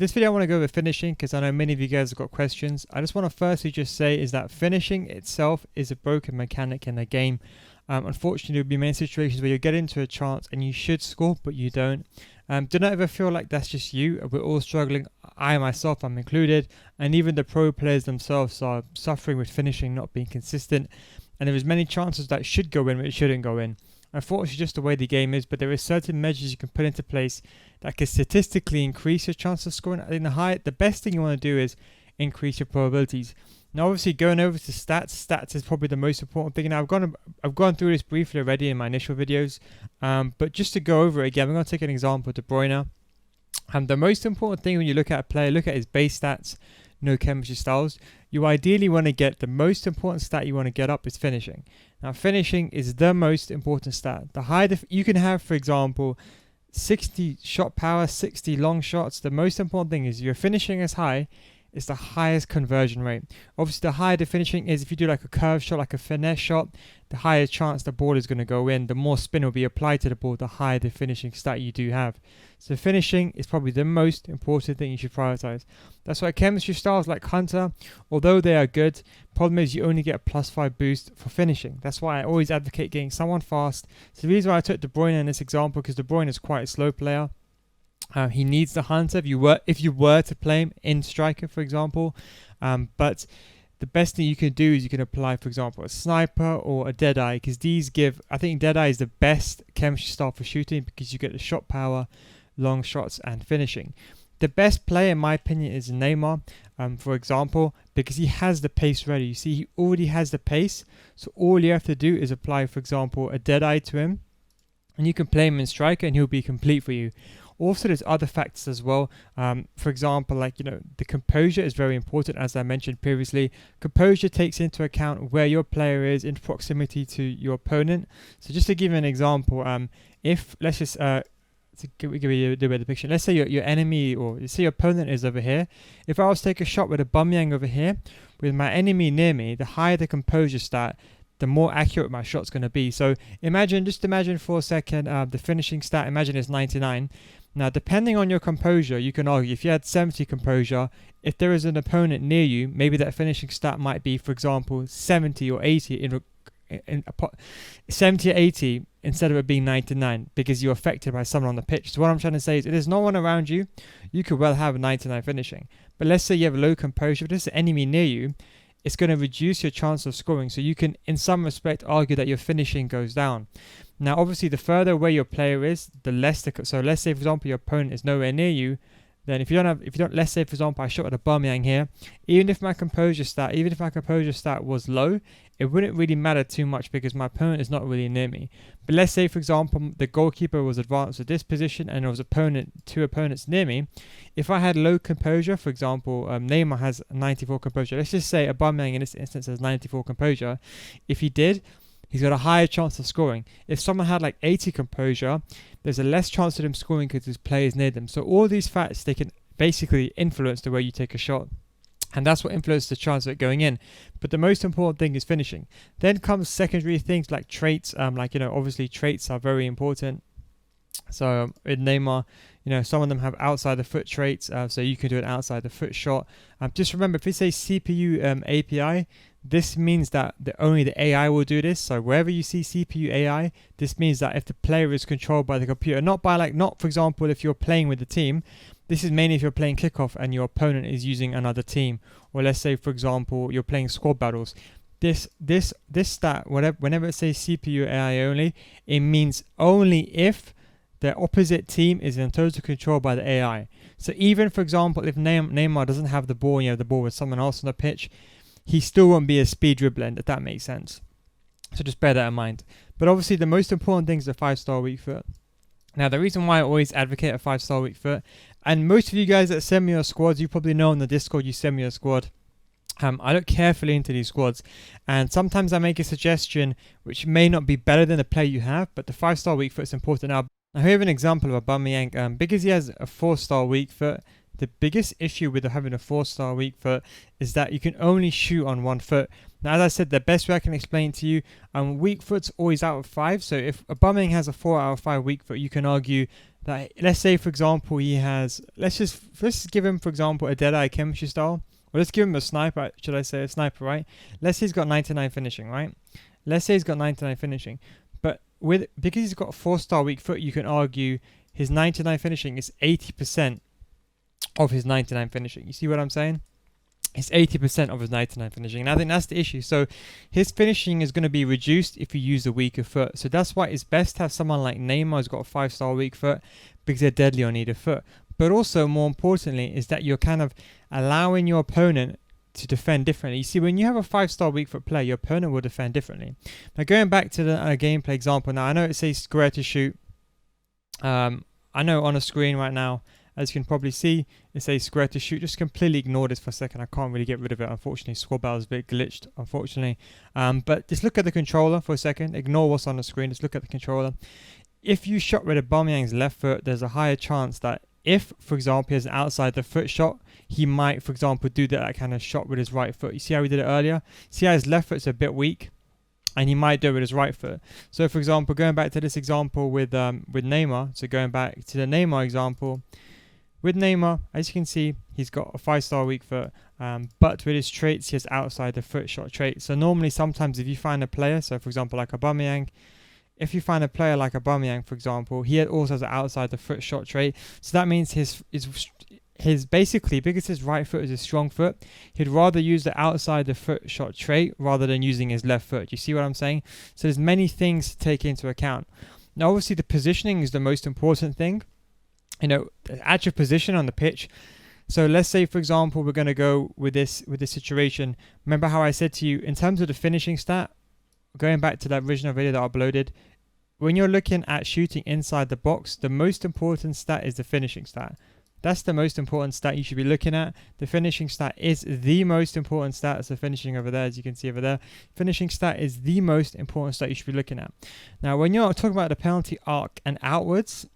This video I want to go over finishing because I know many of you guys have got questions. I just want to firstly just say is that finishing itself is a broken mechanic in the game. Unfortunately, there will be many situations where you get into a chance and you should score, but you don't. Do not ever feel like that's just you. We're all struggling. I myself, I'm included, and even the pro players themselves are suffering with finishing not being consistent. And there is many chances that should go in, but it shouldn't go in. Unfortunately, just the way the game is, but there are certain measures you can put into place that can statistically increase your chance of scoring. I think the best thing you want to do is increase your probabilities. Now, obviously, going over to stats is probably the most important thing. Now, I've gone through this briefly already in my initial videos, but just to go over it again, I'm going to take an example of De Bruyne. The most important thing when you look at a player, look at his base stats, no chemistry styles. You ideally want to get the most important stat you want to get up is finishing. Now, finishing is the most important stat. The higher you can have, for example, 60 shot power, 60 long shots. The most important thing is you're finishing as high. It's the highest conversion rate. Obviously, the higher the finishing is, if you do like a curve shot, like a finesse shot, the higher chance the ball is going to go in. The more spin will be applied to the ball, the higher the finishing stat you do have. So finishing is probably the most important thing you should prioritize. That's why chemistry styles like Hunter, although they are good, problem is you only get a +5 boost for finishing. That's why I always advocate getting someone fast. So the reason why I took De Bruyne in this example, because De Bruyne is quite a slow player. He needs the Hunter if you were to play him in striker, for example. But the best thing you can do is you can apply, for example, a sniper or a Deadeye, because these give, I think Deadeye is the best chemistry style for shooting because you get the shot power, long shots, and finishing. The best player, in my opinion, is Neymar, for example, because he has the pace ready. You see, he already has the pace, so all you have to do is apply, for example, a Deadeye to him, and you can play him in striker, and he'll be complete for you. Also, there's other factors as well. For example, like, the composure is very important, as I mentioned previously. Composure takes into account where your player is in proximity to your opponent. So just to give you an example, if, let's just, to give you the picture, let's say your enemy, or let's say your opponent is over here. If I was to take a shot with a Aubameyang over here, with my enemy near me, the higher the composure stat, the more accurate my shot's going to be. So just imagine for a second, the finishing stat, imagine it's 99. Now, depending on your composure, you can argue if you had 70 composure, if there is an opponent near you, maybe that finishing stat might be, for example, 70 or 80 70 or 80 instead of it being 99, because you're affected by someone on the pitch. So what I'm trying to say is, if there's no one around you, you could well have a 99 finishing. But let's say you have a low composure, if there's an enemy near you, it's going to reduce your chance of scoring. So you can, in some respect, argue that your finishing goes down. Now, obviously, the further away your player is, the less so let's say, for example, your opponent is nowhere near you. Then if you don't, let's say, for example, I shot at a Aubameyang here. Even if my composure stat was low, it wouldn't really matter too much because my opponent is not really near me. But let's say, for example, the goalkeeper was advanced to this position and there was two opponents near me. If I had low composure, for example, Neymar has 94 composure. Let's just say Aubameyang in this instance has 94 composure. If he did, he's got a higher chance of scoring. If someone had like 80 composure, there's a less chance of him scoring because his player is near them. So all these facts, they can basically influence the way you take a shot. And that's what influences the chance of it going in. But the most important thing is finishing. Then comes secondary things like traits. Obviously traits are very important. So in Neymar, some of them have outside the foot traits. So you can do an outside the foot shot. Just remember, if it's a CPU API, this means that only the AI will do this. So wherever you see CPU AI, this means that if the player is controlled by the computer, not for example, if you're playing with the team, this is mainly if you're playing kickoff and your opponent is using another team. Or let's say, for example, you're playing squad battles. This stat, whenever it says CPU AI only, it means only if the opposite team is in total control by the AI. So even, for example, if Neymar doesn't have the ball and you have the ball with someone else on the pitch, he still won't be a speed dribbler, if that makes sense. So just bear that in mind. But obviously, the most important thing is the 5-star weak foot. Now, the reason why I always advocate a 5-star weak foot, and most of you guys that send me your squads, you probably know on the Discord you send me your squad. I look carefully into these squads, and sometimes I make a suggestion which may not be better than the player you have, but the 5-star weak foot is important. Now, I have an example of Aubameyang. Because he has a 4-star weak foot, The biggest issue with having a 4-star weak foot is that you can only shoot on one foot. Now, as I said, the best way I can explain to you, weak foot's always out of 5. So if Aubameyang has a 4 out of 5 weak foot, you can argue that, let's say, for example, he has, let's just give him, for example, a Deadeye chemistry style. Or let's give him a sniper, should I say a sniper, right? Let's say he's got 99 finishing, right? Let's say he's got 99 finishing. But because he's got a 4-star weak foot, you can argue his 99 finishing is 80% of his 99 finishing. You see what I'm saying? It's 80% of his 99 finishing. And I think that's the issue. So his finishing is going to be reduced if you use a weaker foot. So that's why it's best to have someone like Neymar who's got a 5-star weak foot, because they're deadly on either foot. But also, more importantly, is that you're kind of allowing your opponent to defend differently. You see, when you have a 5-star weak foot player, your opponent will defend differently. Now, going back to the gameplay example, now I know it says square to shoot. I know on a screen right now, as you can probably see, it says square to shoot. Just completely ignore this for a second. I can't really get rid of it, unfortunately. Squad battle is a bit glitched, unfortunately. But just look at the controller for a second. Ignore what's on the screen. Just look at the controller. If you shot with Aubameyang's left foot, there's a higher chance that if, for example, he has an outside the foot shot, he might, for example, do that kind of shot with his right foot. You see how he did it earlier? See how his left foot's a bit weak, and he might do it with his right foot. So, for example, going back to this example with Neymar, so going back to the Neymar example, with Neymar, as you can see, he's got a 5-star weak foot, but with his traits, he has outside the foot shot trait. So normally, sometimes if you find a player, so for example, like Aubameyang, if you find a player like Aubameyang, for example, he also has an outside the foot shot trait. So that means his basically, because his right foot is a strong foot, he'd rather use the outside the foot shot trait rather than using his left foot. You see what I'm saying? So there's many things to take into account. Now, obviously, the positioning is the most important thing. You know, at your position on the pitch. So let's say, for example, we're going to go with this situation. Remember how I said to you, in terms of the finishing stat, going back to that original video that I uploaded, when you're looking at shooting inside the box, the most important stat is the finishing stat. That's the most important stat you should be looking at. The finishing stat is the most important stat. So finishing over there, as you can see over there, finishing stat is the most important stat you should be looking at. Now, when you're talking about the penalty arc and outwards,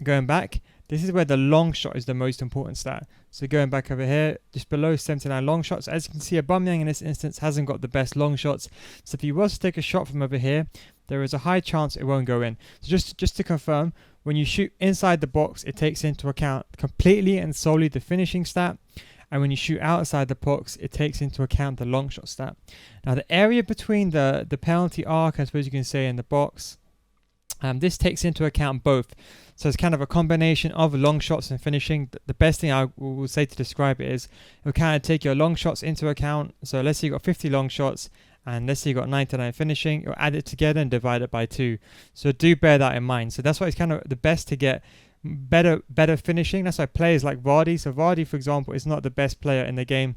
going back, this is where the long shot is the most important stat. So going back over here, just below 79 long shots. As you can see, Aubameyang in this instance hasn't got the best long shots. So if he was to take a shot from over here, there is a high chance it won't go in. So just to confirm, when you shoot inside the box, it takes into account completely and solely the finishing stat. And when you shoot outside the box, it takes into account the long shot stat. Now, the area between the penalty arc, I suppose you can say, in the box, this takes into account both. So it's kind of a combination of long shots and finishing. The best thing I will say to describe it is it will kind of take your long shots into account. So let's say you got 50 long shots and let's say you got 99 finishing. You'll add it together and divide it by 2. So do bear that in mind. So that's why it's kind of the best to get better finishing. That's why players like Vardy. So Vardy, for example, is not the best player in the game.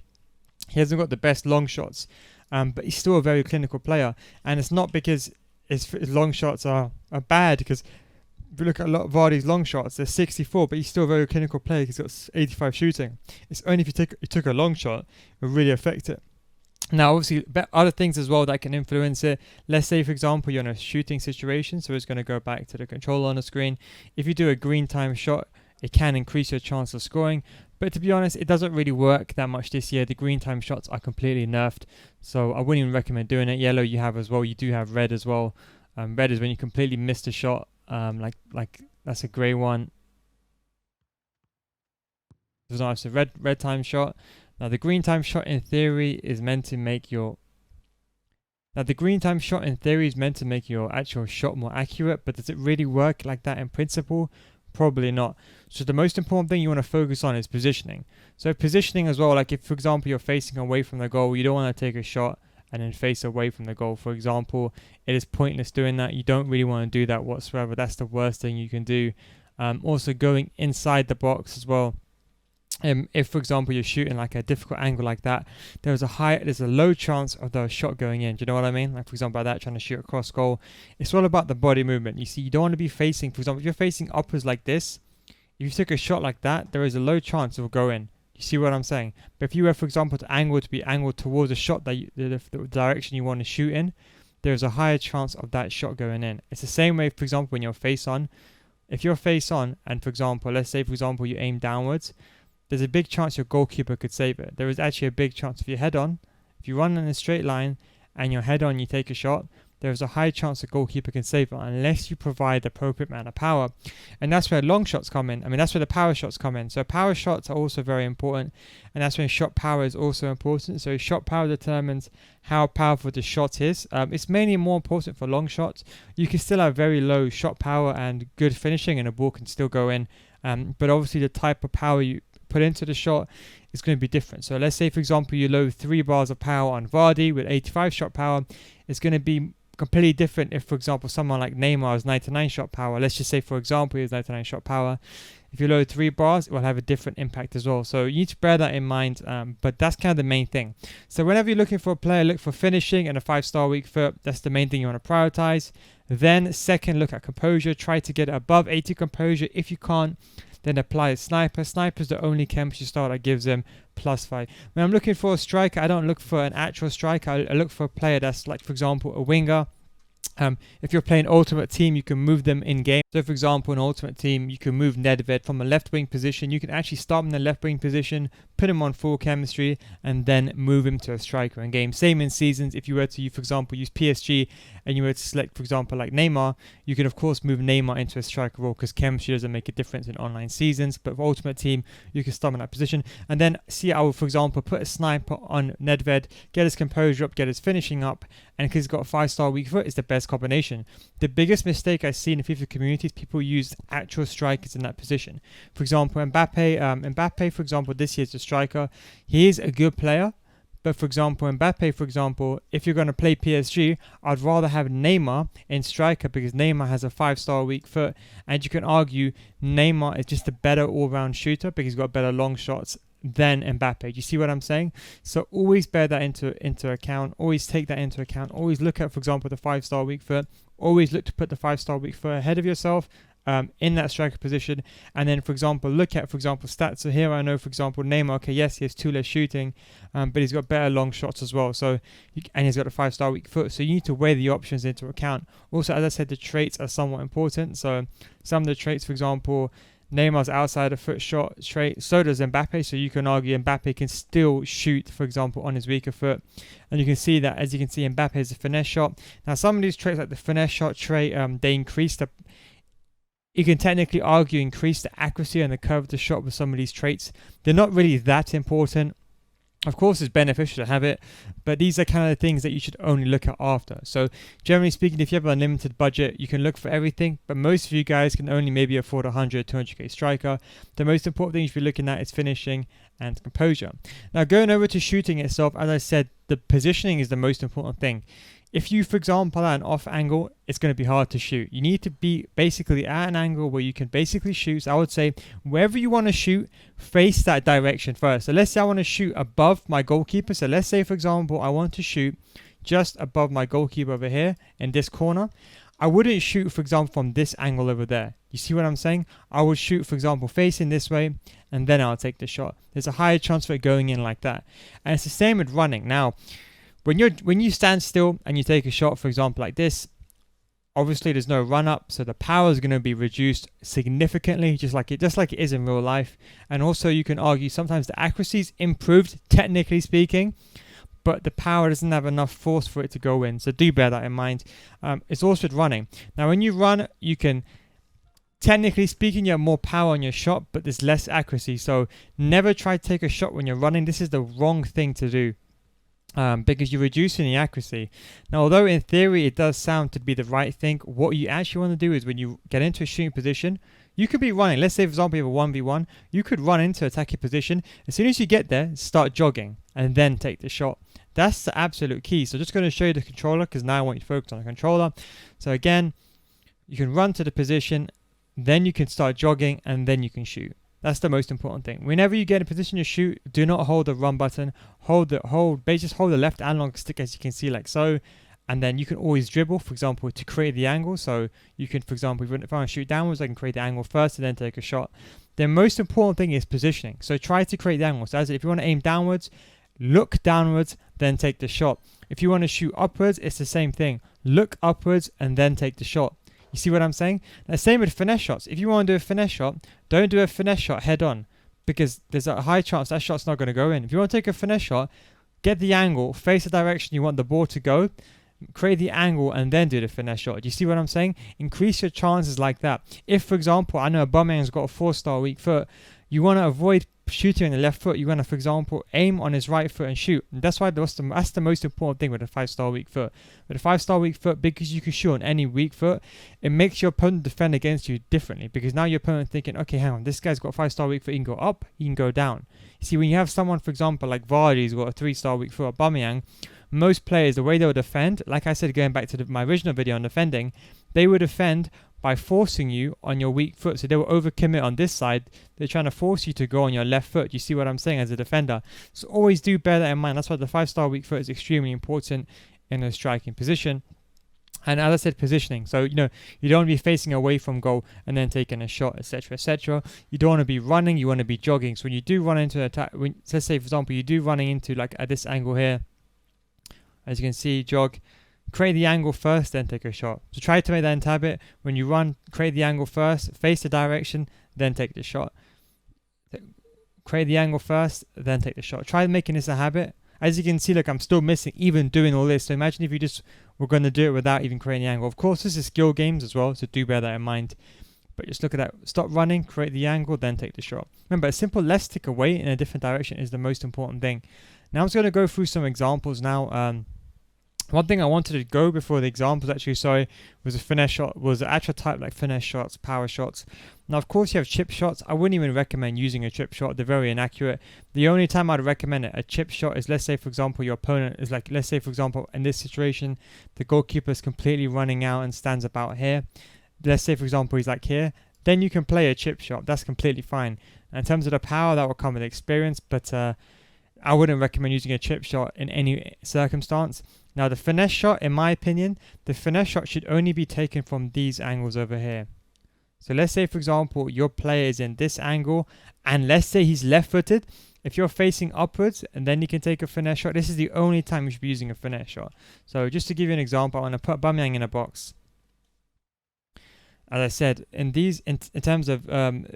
He hasn't got the best long shots, but he's still a very clinical player. And it's not because his long shots are bad, because if you look at a lot of Vardy's long shots, they're 64, but he's still a very clinical player. He's got 85 shooting. It's only if you took a long shot, it will really affect it. Now, obviously, other things as well that can influence it. Let's say, for example, you're in a shooting situation, so it's going to go back to the controller on the screen. If you do a green time shot, it can increase your chance of scoring. But to be honest, it doesn't really work that much this year. The green time shots are completely nerfed, so I wouldn't even recommend doing it. Yellow you have as well. You do have red as well. Red is when you completely missed a shot. Like that's a grey one. There's not a red time shot. Now the green time shot in theory is meant to make your actual shot more accurate, but does it really work like that in principle? Probably not. So the most important thing you want to focus on is positioning. So positioning as well, like if, for example, you're facing away from the goal, you don't want to take a shot and then face away from the goal, for example. It is pointless doing that. You don't really want to do that whatsoever. That's the worst thing you can do. Also going inside the box as well. If, for example, you're shooting like a difficult angle like that, there's a low chance of the shot going in. Do you know what I mean? Like, for example, by that, trying to shoot across goal. It's all about the body movement. You see, you don't want to be facing, for example, if you're facing upwards like this, if you took a shot like that, there is a low chance it will go in. You see what I'm saying? But if you were, for example, to be angled towards a shot that the direction you want to shoot in, there's a higher chance of that shot going in. It's the same way, for example, when you're face on. If you're face on, and for example, let's say, for example, you aim downwards, there's a big chance your goalkeeper could save it. There is actually a big chance if you head on, if you run in a straight line and you're head on, you take a shot, there's a high chance the goalkeeper can save it unless you provide the appropriate amount of power. And that's where long shots come in. I mean, that's where the power shots come in. So power shots are also very important. And that's when shot power is also important. So shot power determines how powerful the shot is. It's mainly more important for long shots. You can still have very low shot power and good finishing and a ball can still go in. But obviously the type of power you put into the shot is going to be different. So let's say, for example, you load 3 bars of power on Vardy with 85 shot power. It's going to be completely different if, for example, someone like Neymar has 99 shot power. Let's just say, for example, he has 99 shot power. If you load 3 bars, it will have a different impact as well. So you need to bear that in mind, but that's kind of the main thing. So whenever you're looking for a player, look for finishing and a 5-star weak foot. That's the main thing you want to prioritize. Then second, look at composure. Try to get above 80 composure. If you can't, then apply a sniper. Sniper is the only chemistry style that gives them +5. When I'm looking for a striker, I don't look for an actual striker. I look for a player that's like, for example, a winger. If you're playing Ultimate Team, you can move them in game. So for example, in Ultimate Team, you can move Nedved from a left wing position. You can actually start him in the left wing position, put him on full chemistry, and then move him to a striker in game. Same in seasons. If you were to, for example, use PSG and you were to select, for example, like Neymar, you can of course move Neymar into a striker role because chemistry doesn't make a difference in online seasons. But for Ultimate Team, you can start him in that position. And then see, I will, for example, put a sniper on Nedved, get his composure up, get his finishing up, and because he's got a 5-star weak foot, it's the best combination. The biggest mistake I see in the FIFA community is people use actual strikers in that position. For example, Mbappe, for example, this year's a striker. He is a good player, but for example, Mbappe, for example, if you're going to play PSG, I'd rather have Neymar in striker because Neymar has a 5-star weak foot, and you can argue Neymar is just a better all-round shooter because he's got better long shots than Mbappe. Do you see what I'm saying? So always bear that into account. Always take that into account. Always look at, for example, the 5-star weak foot. Always look to put the 5-star weak foot ahead of yourself in that striker position. And then, for example, look at, for example, stats. So here I know, for example, Neymar, okay, yes, he has 2 less shooting, but he's got better long shots as well. So, and he's got a 5-star weak foot. So you need to weigh the options into account. Also, as I said, the traits are somewhat important. So some of the traits, for example, Neymar's outside of foot shot trait, so does Mbappe. So you can argue Mbappe can still shoot, for example, on his weaker foot. And you can see that, as you can see, Mbappe has a finesse shot. Now, some of these traits, like the finesse shot trait, they increase the... You can technically argue increase the accuracy and the curve of the shot with some of these traits. They're not really that important. Of course, it's beneficial to have it, but these are kind of the things that you should only look at after. So generally speaking, if you have a limited budget, you can look for everything, but most of you guys can only maybe afford a 100, 200k striker. The most important thing you should be looking at is finishing and composure. Now, going over to shooting itself, as I said, the positioning is the most important thing. If you, for example, at an off angle, it's going to be hard to shoot. You need to be basically at an angle where you can basically shoot. So I would say wherever you want to shoot, face that direction first. So let's say I want to shoot above my goalkeeper. So let's say, for example, I want to shoot just above my goalkeeper over here in this corner. I wouldn't shoot, for example, from this angle over there. You see what I'm saying? I would shoot, for example, facing this way, and then I'll take the shot. There's a higher chance for it going in like that. And it's the same with running. Now, when you stand still and you take a shot, for example, like this, obviously there's no run up, so the power is going to be reduced significantly, just like it is in real life. And also, you can argue sometimes the accuracy is improved, technically speaking, but the power doesn't have enough force for it to go in. So do bear that in mind. It's also with running. Now, when you run, you can, technically speaking, you have more power on your shot, but there's less accuracy. So never try to take a shot when you're running. This is the wrong thing to do. Because you're reducing the accuracy. Now, although in theory it does sound to be the right thing, what you actually want to do is when you get into a shooting position, you could be running. Let's say, for example, you have a 1v1. You could run into attacking position. As soon as you get there, start jogging and then take the shot. That's the absolute key. So just going to show you the controller because now I want you to focus on the controller. So again, you can run to the position, then you can start jogging, and then you can shoot. That's the most important thing. Whenever you get in a position to shoot, do not hold the run button. Just hold the left analog stick, as you can see, like so. And then you can always dribble, for example, to create the angle. So you can, for example, if I want to shoot downwards, I can create the angle first and then take a shot. The most important thing is positioning. So try to create the angle. So if you want to aim downwards, look downwards, then take the shot. If you want to shoot upwards, it's the same thing. Look upwards and then take the shot. You see what I'm saying? Now, same with finesse shots. If you want to do a finesse shot, don't do a finesse shot head on. because there's a high chance that shot's not going to go in. If you want to take a finesse shot, get the angle, face the direction you want the ball to go, create the angle, and then do the finesse shot. Do you see what I'm saying? Increase your chances like that. If, for example, I know Aubameyang's got a 4-star weak foot, you want to avoid shooting on the left foot. You want to, for example, aim on his right foot and shoot. And that's the most important thing with a 5-star weak foot. With a 5-star weak foot, because you can shoot on any weak foot, it makes your opponent defend against you differently, because now your opponent thinking, okay, hang on, this guy's got a 5-star weak foot, he can go up, he can go down. You see, when you have someone, for example, like Vardy's got a 3-star weak foot, Aubameyang, most players, the way they would defend, like I said, going back to my original video on defending, they would defend by forcing you on your weak foot. So they will overcommit on this side. They're trying to force you to go on your left foot. You see what I'm saying as a defender? So always do bear that in mind. That's why the 5-star weak foot is extremely important in a striking position. And as I said, positioning. So, you don't want to be facing away from goal and then taking a shot, etc., etc. You don't want to be running. You want to be jogging. So when you do run into an attack, let's say, for example, you do running into like at this angle here, as you can see, jog, create the angle first, then take a shot. So try to make that into habit. When you run, create the angle first, face the direction, then take the shot. Create the angle first, then take the shot. Try making this a habit. As you can see, look, I'm still missing even doing all this. So imagine if you just were going to do it without even creating the angle. Of course, this is skill games as well, so do bear that in mind. But just look at that. Stop running, create the angle, then take the shot. Remember, a simple left stick away in a different direction is the most important thing. Now I'm just going to go through some examples now. One thing I wanted to go before the examples was a finesse shot, was the actual type like finesse shots, power shots. Now, of course, you have chip shots. I wouldn't even recommend using a chip shot. They're very inaccurate. The only time I'd recommend a chip shot is, let's say, for example, your opponent is like, let's say, for example, in this situation, the goalkeeper is completely running out and stands about here. Let's say, for example, he's like here. Then you can play a chip shot. That's completely fine. And in terms of the power, that will come with experience, but I wouldn't recommend using a chip shot in any circumstance. Now, the finesse shot, in my opinion, the finesse shot should only be taken from these angles over here. So let's say, for example, your player is in this angle, and let's say he's left-footed. If you're facing upwards, and then you can take a finesse shot, this is the only time you should be using a finesse shot. So just to give you an example, I want to put Aubameyang in a box. As I said, in terms of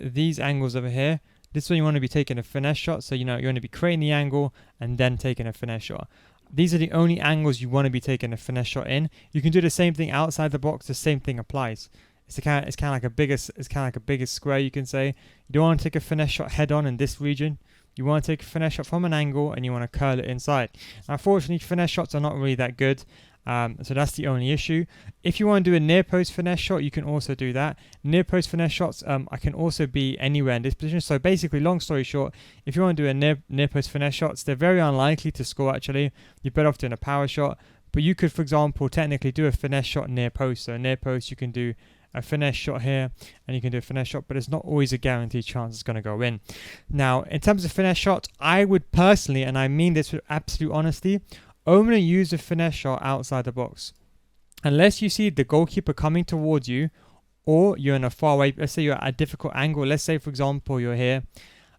these angles over here, this is when you want to be taking a finesse shot. So, you want to be creating the angle and then taking a finesse shot. These are the only angles you want to be taking a finesse shot in. You can do the same thing outside the box. The same thing applies. It's kind of like a bigger square, you can say. You don't want to take a finesse shot head on in this region. You want to take a finesse shot from an angle and you want to curl it inside. Now, unfortunately, finesse shots are not really that good. So that's the only issue. If you want to do a near post finesse shot, you can also do that. Near post finesse shots I can also be anywhere in this position. So basically, long story short, if you want to do a near post finesse shots, they're very unlikely to score actually. You're better off doing a power shot. But you could, for example, technically do a finesse shot near post. So near post, you can do a finesse shot here and you can do a finesse shot, but it's not always a guaranteed chance it's going to go in. Now, in terms of finesse shots, I would personally, and I mean this with absolute honesty, only use a finesse shot outside the box. Unless you see the goalkeeper coming towards you or you're in a far away, let's say you're at a difficult angle. Let's say, for example, you're here.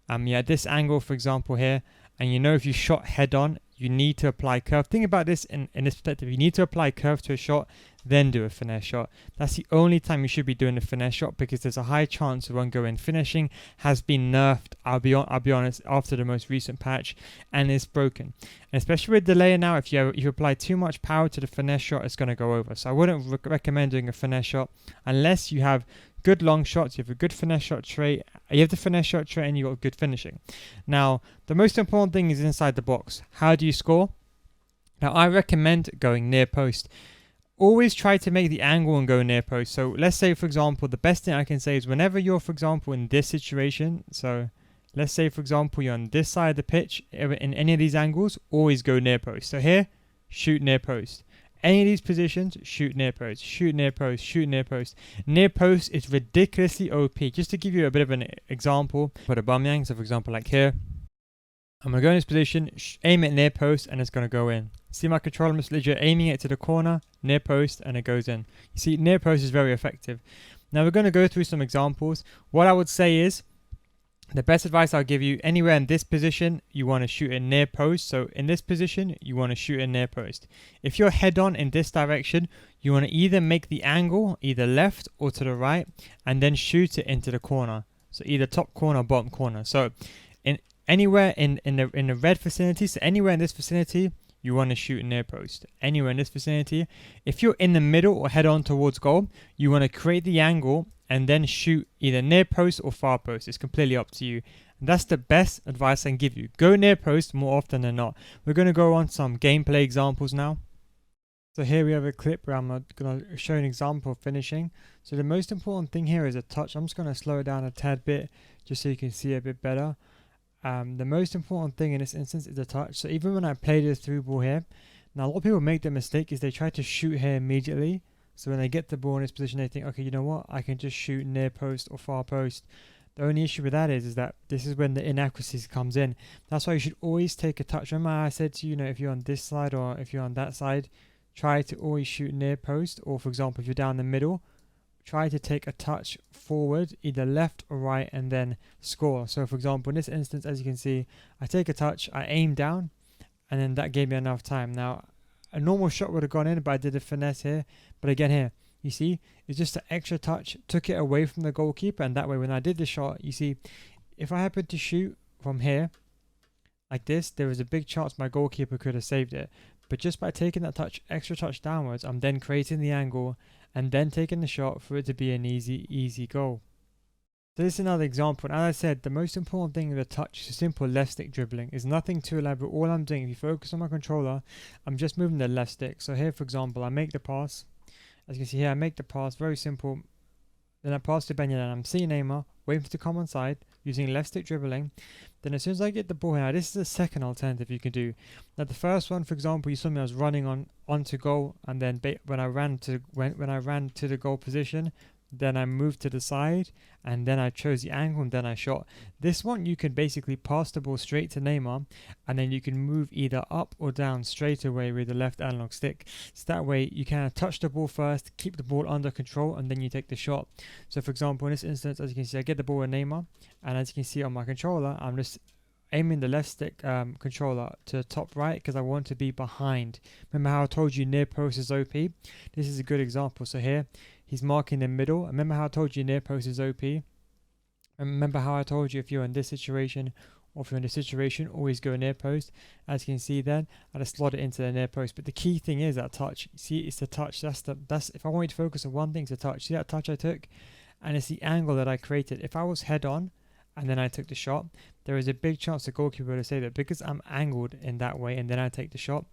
You're at this angle, for example, here. And if you shot head on, you need to apply curve. Think about this in this perspective. You need to apply curve to a shot, then do a finesse shot. That's the only time you should be doing a finesse shot, because there's a high chance of one go in. Finishing has been nerfed, I'll be honest, after the most recent patch, and it's broken. And especially with delay now, if you apply too much power to the finesse shot, it's going to go over. So I wouldn't recommend doing a finesse shot unless you have good long shots, you have a good finesse shot trait, you have the finesse shot trait, and you've got good finishing. Now, the most important thing is inside the box. How do you score? Now, I recommend going near post. Always try to make the angle and go near post. So let's say, for example, the best thing I can say is whenever you're, for example, in this situation, so let's say, for example, you're on this side of the pitch, in any of these angles, always go near post. So here, shoot near post. Any of these positions, shoot near post, shoot near post, shoot near post. Near post is ridiculously OP. Just to give you a bit of an example, put a Aubameyang, so for example, like here, I'm going to go in this position, aim it near post, and it's going to go in. See my controller, I'm just legit aiming it to the corner, near post, and it goes in. You see, near post is very effective. Now we're going to go through some examples. What I would say is, the best advice I'll give you, anywhere in this position, you want to shoot in near post. So in this position, you want to shoot in near post. If you're head on in this direction, you want to either make the angle either left or to the right, and then shoot it into the corner. So either top corner or bottom corner. So in anywhere in the red vicinity, so anywhere in this vicinity, you want to shoot near post. Anywhere in this vicinity, if you're in the middle or head on towards goal, you want to create the angle and then shoot either near post or far post. It's completely up to you. And that's the best advice I can give you. Go near post more often than not. We're going to go on some gameplay examples now. So here we have a clip where I'm going to show an example of finishing. So the most important thing here is a touch. I'm just going to slow it down a tad bit just so you can see a bit better. The most important thing in this instance is the touch. So even when I play the through ball here, now a lot of people make the mistake is they try to shoot here immediately. So when they get the ball in this position, they think, okay, you know what? I can just shoot near post or far post. The only issue with that is that this is when the inaccuracies comes in. That's why you should always take a touch. Remember I said to you, if you're on this side or if you're on that side, try to always shoot near post. Or for example, if you're down the middle, try to take a touch forward, either left or right, and then score. So for example, in this instance, as you can see, I take a touch, I aim down, and then that gave me enough time. Now, a normal shot would have gone in, but I did a finesse here. But again here, you see, it's just an extra touch, took it away from the goalkeeper, and that way when I did the shot, you see, if I happened to shoot from here, like this, there was a big chance my goalkeeper could have saved it. But just by taking that extra touch downwards, I'm then creating the angle and then taking the shot for it to be an easy goal. So this is another example. And as I said, the most important thing with the touch is simple left stick dribbling. It's nothing too elaborate. All I'm doing, if you focus on my controller, I'm just moving the left stick. So here, for example, I make the pass. As you can see here, I make the pass, very simple. Then I pass to Benyan and I'm seeing Neymar, waiting for it to come on side, using left stick dribbling. Then as soon as I get the ball here, this is the second alternative you can do. Now the first one, for example, you saw me, I was running onto goal, and then when I ran to the goal position, then I moved to the side, and then I chose the angle, and then I shot. This one, you can basically pass the ball straight to Neymar, and then you can move either up or down straight away with the left analog stick. So that way, you can touch the ball first, keep the ball under control, and then you take the shot. So for example, in this instance, as you can see, I get the ball with Neymar, and as you can see on my controller, I'm just aiming the left stick controller to top right because I want to be behind. Remember how I told you near post is OP? This is a good example. So here, he's marking the middle. Remember how I told you near post is OP? And remember how I told you if you're in this situation or if you're in this situation, always go near post. As you can see then, I just slot it into the near post. But the key thing is that touch. See, it's the touch. That's if I want you to focus on one thing, it's the touch. See that touch I took? And it's the angle that I created. If I was head on and then I took the shot, there is a big chance the goalkeeper to say that because I'm angled in that way and then I take the shot,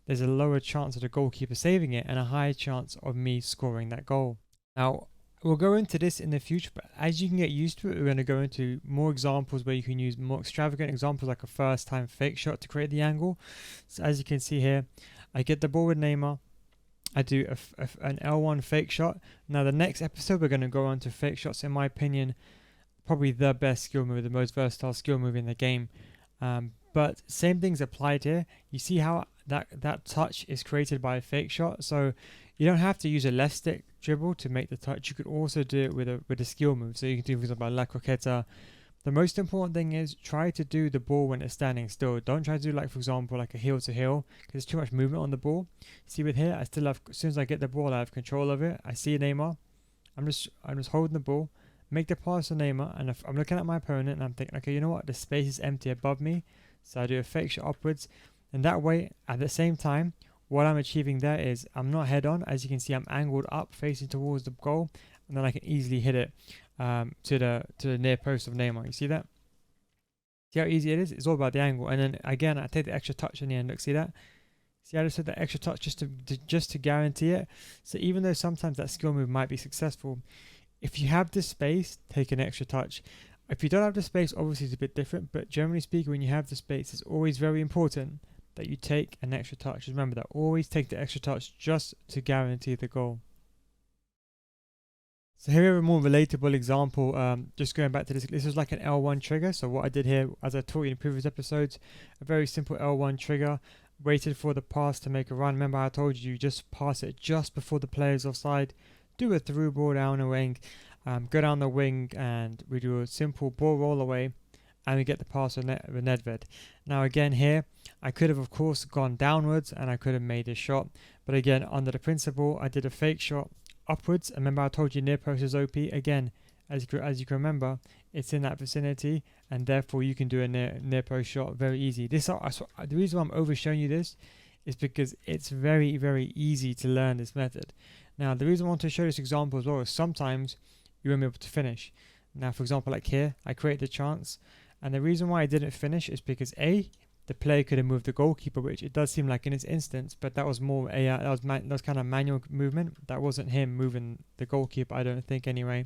there's a lower chance of the goalkeeper saving it and a higher chance of me scoring that goal. Now, we'll go into this in the future, but as you can get used to it, we're going to go into more examples where you can use more extravagant examples like a first time fake shot to create the angle. So as you can see here, I get the ball with Neymar. I do an L1 fake shot. Now the next episode, we're going to go on to fake shots, in my opinion, probably the best skill move, the most versatile skill move in the game. But same things applied here. You see how that touch is created by a fake shot. So you don't have to use a left stick dribble to make the touch. You could also do it with a skill move. So you can do, for example, La Croqueta. The most important thing is try to do the ball when it's standing still. Don't try to do, like, for example, like a heel to heel, because there's too much movement on the ball. See with here, I still have, as soon as I get the ball, I have control of it. I see Neymar. I'm just holding the ball. Make the pass to Neymar, and if I'm looking at my opponent and I'm thinking, okay, you know what, the space is empty above me, so I do a fake shot upwards, and that way, at the same time, what I'm achieving there is I'm not head on. As you can see, I'm angled up, facing towards the goal, and then I can easily hit it to the near post of Neymar. You see that? See how easy it is? It's all about the angle, and then again, I take the extra touch in the end. Look, see that? See, I just said that extra touch just to guarantee it. So even though sometimes that skill move might be successful, if you have the space, take an extra touch. If you don't have the space, obviously it's a bit different, but generally speaking, when you have the space, it's always very important that you take an extra touch. Just remember that, always take the extra touch just to guarantee the goal. So here we have a more relatable example, just going back to this is like an L1 trigger. So what I did here, as I taught you in previous episodes, a very simple L1 trigger, waited for the pass to make a run. Remember I told you, just pass it just before the player's offside. Do a through ball down the wing, go down the wing, and we do a simple ball roll away, and we get the pass with Nedved. Now again here, I could have of course gone downwards and I could have made a shot, but again under the principle, I did a fake shot upwards. And remember I told you near post is OP. Again, as you can remember, it's in that vicinity, and therefore you can do a near post shot very easy. The reason why I'm over showing you this is because it's very, very easy to learn this method. Now, the reason I want to show this example as well is sometimes you won't be able to finish. Now, for example, like here, I created a chance, and the reason why I didn't finish is because the player could have moved the goalkeeper, which it does seem like in this instance, but that was more that was kind of manual movement. That wasn't him moving the goalkeeper, I don't think anyway.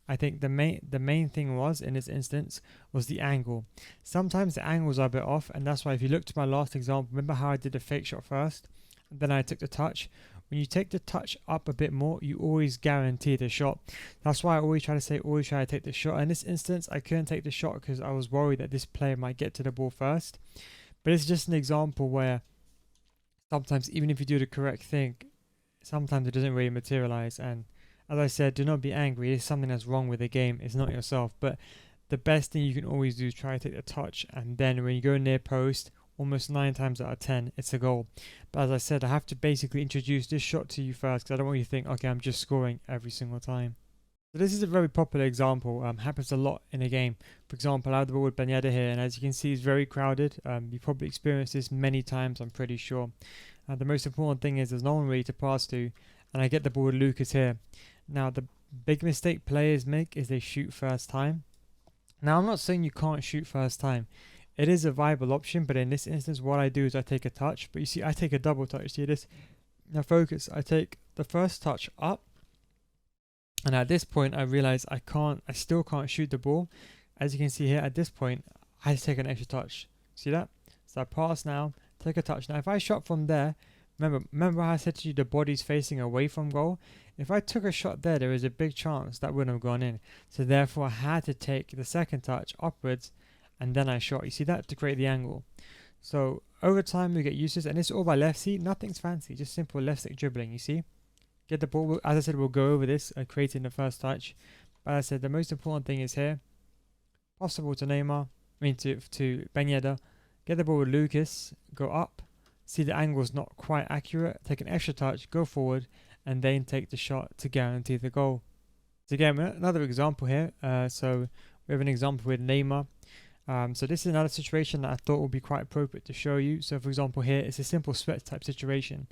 I think the main thing was in this instance was the angle. Sometimes the angles are a bit off, and that's why if you look to my last example, remember how I did a fake shot first, and then I took the touch. When you take the touch up a bit more, you always guarantee the shot. That's why I always try to say, always try to take the shot. In this instance, I couldn't take the shot because I was worried that this player might get to the ball first. But it's just an example where sometimes, even if you do the correct thing, sometimes it doesn't really materialize. And as I said, do not be angry. It's something that's wrong with the game. It's not yourself. But the best thing you can always do is try to take the touch. And then when you go near post, almost 9 times out of 10, it's a goal. But as I said, I have to basically introduce this shot to you first because I don't want you to think, okay, I'm just scoring every single time. So this is a very popular example. Happens a lot in a game. For example, I have the ball with Banyeda here, and as you can see, it's very crowded. You probably experienced this many times, I'm pretty sure. The most important thing is there's no one really to pass to, and I get the ball with Lucas here. Now, the big mistake players make is they shoot first time. Now, I'm not saying you can't shoot first time. It is a viable option, but in this instance, what I do is I take a touch. But you see, I take a double touch. See this? Now focus. I take the first touch up, and at this point, I realize I still can't shoot the ball. As you can see here, at this point, I take an extra touch. See that? So I pass now, take a touch. Now, if I shot from there, remember how I said to you the body's facing away from goal? If I took a shot there is a big chance that wouldn't have gone in. So therefore, I had to take the second touch upwards, and then I shot. You see that? To create the angle. So over time, we get used to this, and it's all by left. See, nothing's fancy, just simple left stick dribbling. You see? Get the ball. As I said, we'll go over this, creating the first touch. But as I said, the most important thing is here. Possible to Neymar. To Banyeda. Get the ball with Lucas. Go up. See the angle's not quite accurate. Take an extra touch. Go forward. And then take the shot to guarantee the goal. So again, another example here. So we have an example with Neymar. So this is another situation that I thought would be quite appropriate to show you. So for example here, it's a simple sweat type situation.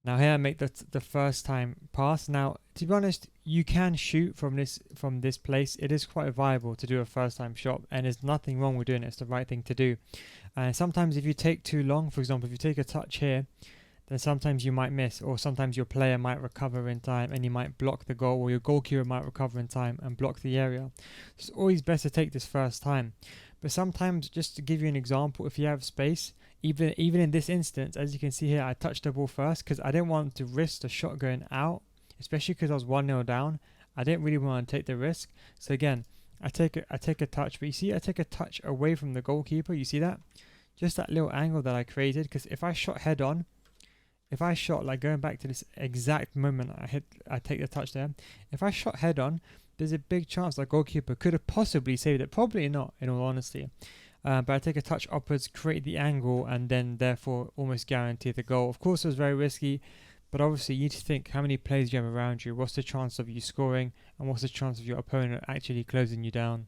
Now here I make the first time pass. Now to be honest, you can shoot from this place. It is quite viable to do a first time shot, and there's nothing wrong with doing it. It's the right thing to do. And sometimes if you take too long, for example, if you take a touch here, then sometimes you might miss, or sometimes your player might recover in time and you might block the goal, or your goalkeeper might recover in time and block the area. It's always best to take this first time. But sometimes, just to give you an example, if you have space, even in this instance, as you can see here, I touched the ball first because I didn't want to risk the shot going out, especially because I was 1-0 down. I didn't really want to take the risk. So again, I take a touch, but you see I take a touch away from the goalkeeper. You see that? Just that little angle that I created, because if I shot head on, like going back to this exact moment I take the touch there, if I shot head on, there's a big chance that goalkeeper could have possibly saved it. Probably not, in all honesty. But I take a touch upwards, create the angle, and then therefore almost guarantee the goal. Of course, it was very risky, but obviously you need to think how many players you have around you, what's the chance of you scoring, and what's the chance of your opponent actually closing you down.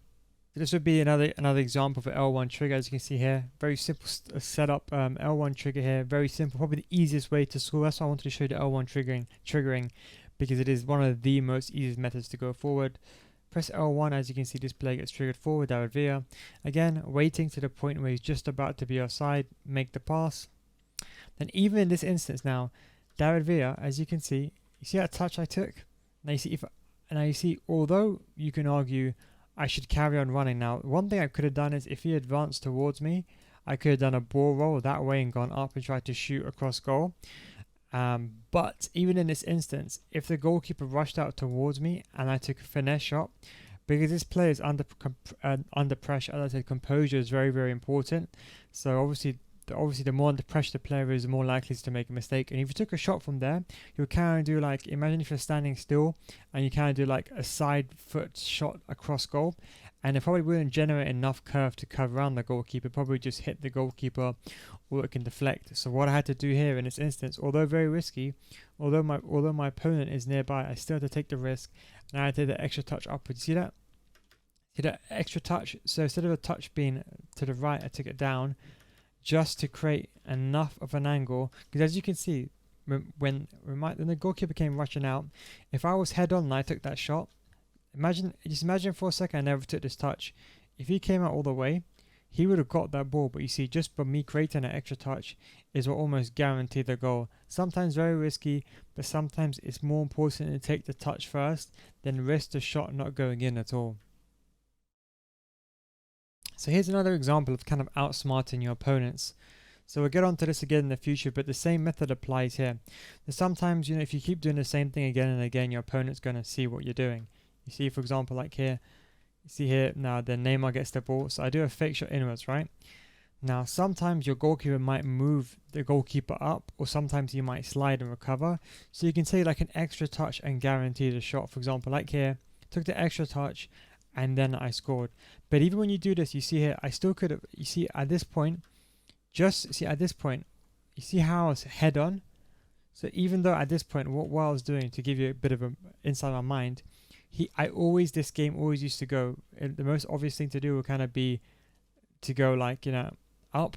So this would be another example of an L1 trigger, as you can see here. Very simple setup, L1 trigger here, very simple, probably the easiest way to score. That's why I wanted to show you the L1 triggering, because it is one of the most easiest methods to go forward. Press L1, as you can see, this player gets triggered forward, David Villa. Again, waiting to the point where he's just about to be offside, make the pass. Then even in this instance now, David Villa, as you can see that touch I took? Now you see, although you can argue I should carry on running now, one thing I could have done is if he advanced towards me, I could have done a ball roll that way and gone up and tried to shoot across goal. But even in this instance, if the goalkeeper rushed out towards me and I took a finesse shot, because this player is under pressure, as I said, composure is very, very important. So obviously the more under pressure the player is, the more likely to make a mistake. And if you took a shot from there, you kind of do like, imagine if you're standing still and you kind of do like a side foot shot across goal, and it probably wouldn't generate enough curve to cover around the goalkeeper, probably just hit the goalkeeper, or it can deflect. So what I had to do here in this instance, although very risky, although my opponent is nearby, I still had to take the risk, and I did the extra touch upwards. See that? See that extra touch? So instead of a touch being to the right, I took it down just to create enough of an angle. Because as you can see, when the goalkeeper came rushing out, if I was head on and I took that shot, just imagine for a second I never took this touch. If he came out all the way, he would have got that ball. But you see, just by me creating an extra touch is what almost guaranteed the goal. Sometimes very risky, but sometimes it's more important to take the touch first than risk the shot not going in at all. So here's another example of kind of outsmarting your opponents. So we'll get onto this again in the future, but the same method applies here. Sometimes, if you keep doing the same thing again and again, your opponent's going to see what you're doing. You see, for example, like here, you see here, now the Neymar gets the ball, so I do a fake shot inwards, right? Now, sometimes your goalkeeper might move the goalkeeper up, or sometimes he might slide and recover. So you can take like an extra touch and guarantee the shot. For example, like here, took the extra touch, and then I scored. But even when you do this, you see here, I still could have, you see at this point, you see how I was head on? So even though at this point, what I was doing, to give you a bit of an inside my mind, this game always used to go, the most obvious thing to do would kind of be to go like, up.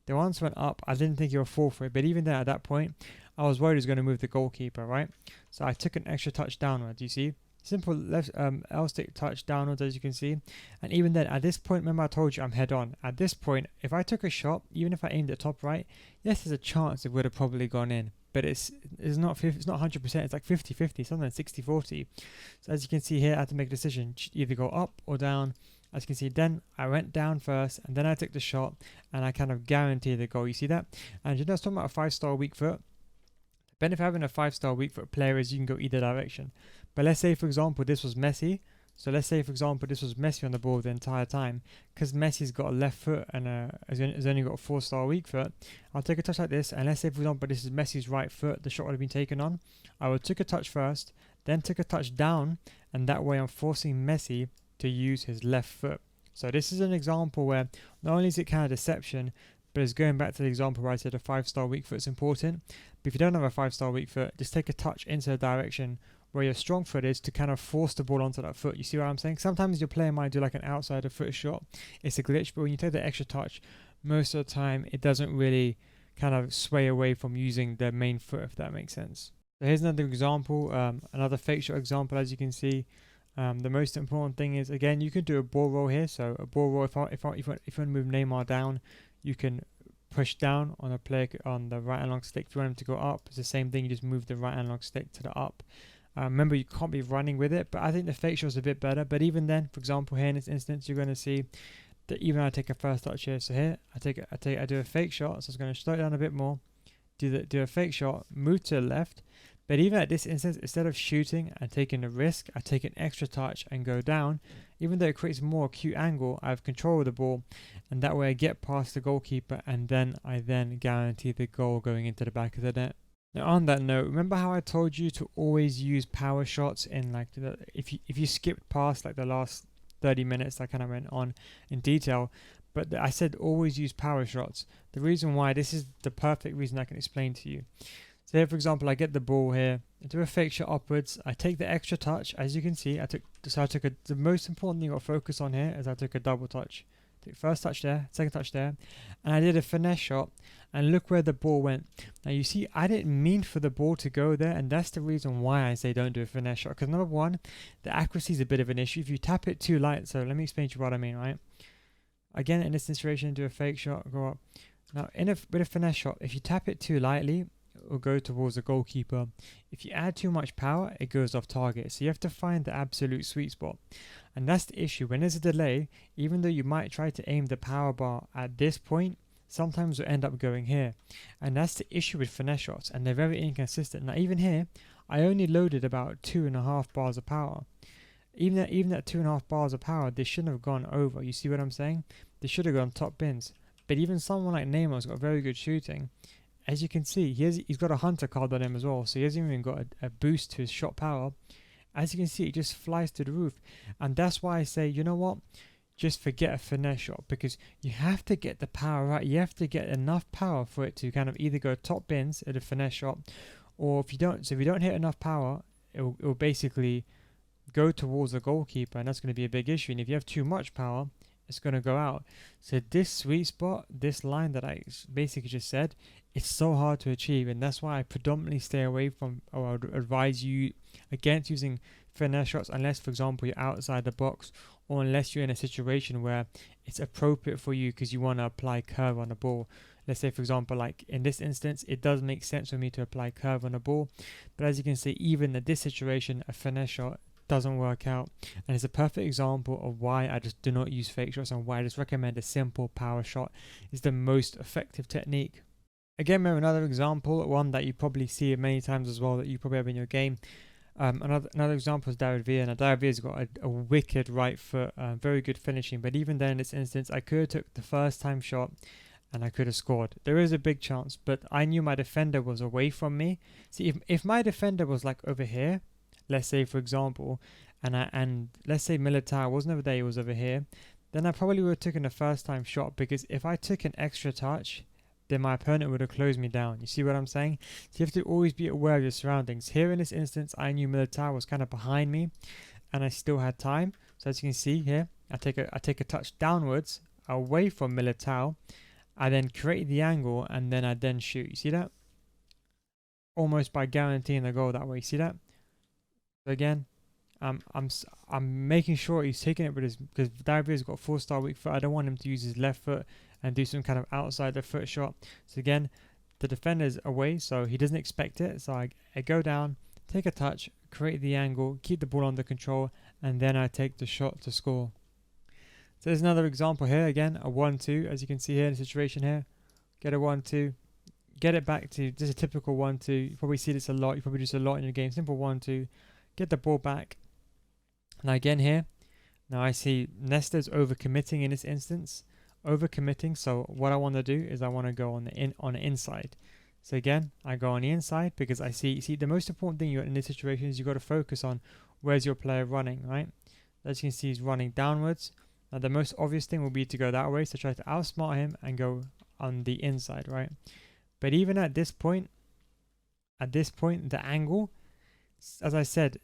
The ones went up, I didn't think you were fall for it, but even then at that point, I was worried he was going to move the goalkeeper, right? So I took an extra touch downwards, you see? Simple left L stick touch downwards, as you can see. And even then, at this point, remember I told you I'm head on. At this point, if I took a shot, even if I aimed at top right, yes, there's a chance it would have probably gone in. But it's not 100%, it's like 50-50, sometimes 60-40. So as you can see here, I had to make a decision, either go up or down. As you can see, then I went down first, and then I took the shot, and I kind of guaranteed the goal. You see that? And I was talking about a 5-star weak foot. The benefit of having a 5-star weak foot player is you can go either direction. But let's say, for example, this was Messi. So let's say, for example, this was Messi on the ball the entire time. Because Messi's got a left foot and has only got a 4-star weak foot. I'll take a touch like this. And let's say, for example, this is Messi's right foot. The shot would have been taken on. I would take a touch first, then took a touch down. And that way I'm forcing Messi to use his left foot. So this is an example where not only is it kind of deception, but it's going back to the example where I said a 5-star weak foot is important. But if you don't have a 5-star weak foot, just take a touch into the direction where your strong foot is to kind of force the ball onto that foot. You see what I'm saying? Sometimes your player might do like an outsider foot shot. It's a glitch, but when you take the extra touch, most of the time it doesn't really kind of sway away from using the main foot, if that makes sense. So here's another example, another fake shot example, as you can see. The most important thing is, again, you can do a ball roll here. So a ball roll, if you want to move Neymar down, you can push down on a player on the right analog stick. If you want him to go up, it's the same thing. You just move the right analog stick to the up. Remember, you can't be running with it, but I think the fake shot is a bit better. But even then, for example, here in this instance, you're going to see that even I take a first touch here. So here, I do a fake shot. So it's going to slow it down a bit more. Do a fake shot, move to the left. But even at this instance, instead of shooting and taking a risk, I take an extra touch and go down. Even though it creates a more acute angle, I have control of the ball, and that way I get past the goalkeeper, and then I guarantee the goal going into the back of the net. Now on that note, remember how I told you to always use power shots in like if you skipped past like the last 30 minutes, I kind of went on in detail, but I said always use power shots. The reason why, this is the perfect reason I can explain to you. So here, for example, I get the ball here, I do a fake shot upwards, I take the extra touch, as you can see, the most important thing I'll focus on here is I took a double touch. First touch there, second touch there, and I did a finesse shot, and look where the ball went. Now you see, I didn't mean for the ball to go there, and that's the reason why I say don't do a finesse shot, because number one, the accuracy is a bit of an issue. If you tap it too light, so let me explain to you what I mean, right? Again, in this situation, do a fake shot, go up. Now, with a finesse shot, if you tap it too lightly, it will go towards the goalkeeper. If you add too much power, it goes off target. So you have to find the absolute sweet spot. And that's the issue. When there's a delay, even though you might try to aim the power bar at this point, sometimes you'll end up going here. And that's the issue with finesse shots. And they're very inconsistent. Now even here, I only loaded about 2.5 bars of power. Even at 2.5 bars of power, they shouldn't have gone over. You see what I'm saying? They should have gone top bins. But even someone like Neymar's got very good shooting. As you can see, he's got a hunter card on him as well, so he hasn't even got a boost to his shot power. As you can see, it just flies to the roof. And that's why I say, you know what? Just forget a finesse shot, because you have to get the power right. You have to get enough power for it to kind of either go top bins at a finesse shot, or if you don't hit enough power, it will basically go towards the goalkeeper, and that's going to be a big issue. And if you have too much power, it's going to go out. So this sweet spot, this line that I basically just said, it's so hard to achieve, and that's why I predominantly stay away from, or I would advise you against using finesse shots unless, for example, you're outside the box, or unless you're in a situation where it's appropriate for you because you want to apply curve on the ball. Let's say, for example, like in this instance, it does make sense for me to apply curve on the ball, but as you can see, even in this situation, a finesse shot doesn't work out, and it's a perfect example of why I just do not use fake shots and why I just recommend a simple power shot is the most effective technique. Again, we have another example, one that you probably see many times as well, that you probably have in your game. Another example is David Villa. Now, David Villa's got a wicked right foot, very good finishing, but even then in this instance, I could have took the first time shot and I could have scored. There is a big chance, but I knew my defender was away from me. See, if my defender was like over here, let's say for example, and let's say Militao wasn't over there, he was over here, then I probably would have taken the first time shot, because if I took an extra touch, then my opponent would have closed me down. You see what I'm saying? So you have to always be aware of your surroundings. Here in this instance, I knew Militao was kind of behind me, and I still had time. So as you can see here, I take a touch downwards, away from Militao. I then create the angle, and then I then shoot. You see that? Almost by guaranteeing the goal that way. You see that? So again, I'm making sure he's taking it with his, because Davia's got 4-star weak foot. I don't want him to use his left foot and do some kind of outside the foot shot. So again, the defender's away, so he doesn't expect it. So I go down, take a touch, create the angle, keep the ball under control, and then I take the shot to score. So there's another example here. Again, a 1-2, as you can see here in the situation here. Get a 1-2, get it back to just a typical 1-2. You probably see this a lot. You probably do this a lot in your game. Simple 1-2. Get the ball back. Now again here, now I see Nesta's overcommitting in this instance. Overcommitting. So what I want to do is I want to go on the inside. So again, I go on the inside because I see the most important thing in this situation is you got to focus on where's your player running, right? As you can see, he's running downwards. Now the most obvious thing will be to go that way, so try to outsmart him and go on the inside, right? But even at this point, the angle, as I said,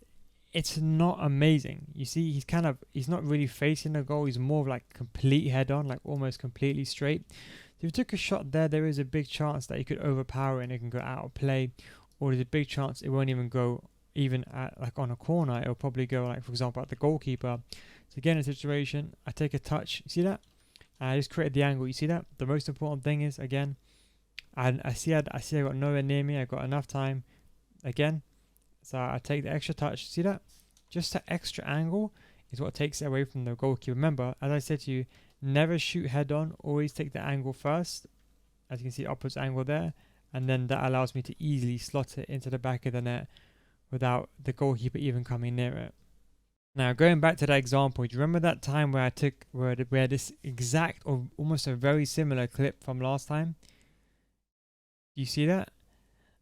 it's not amazing. You see, he's not really facing the goal. He's more of like complete head on, like almost completely straight. So if you took a shot there is a big chance that you could overpower it and it can go out of play, or there's a big chance it won't even go even at like on a corner. It'll probably go like, for example, at the goalkeeper. So again, in a situation, I take a touch. You see that? I just created the angle. You see that? The most important thing is, again, I see I got nowhere near me. I got enough time. Again, so I take the extra touch. See that? Just the extra angle is what takes it away from the goalkeeper. Remember, as I said to you, never shoot head on. Always take the angle first. As you can see, upwards angle there. And then that allows me to easily slot it into the back of the net without the goalkeeper even coming near it. Now, going back to that example, do you remember that time where where this exact or almost a very similar clip from last time? You see that?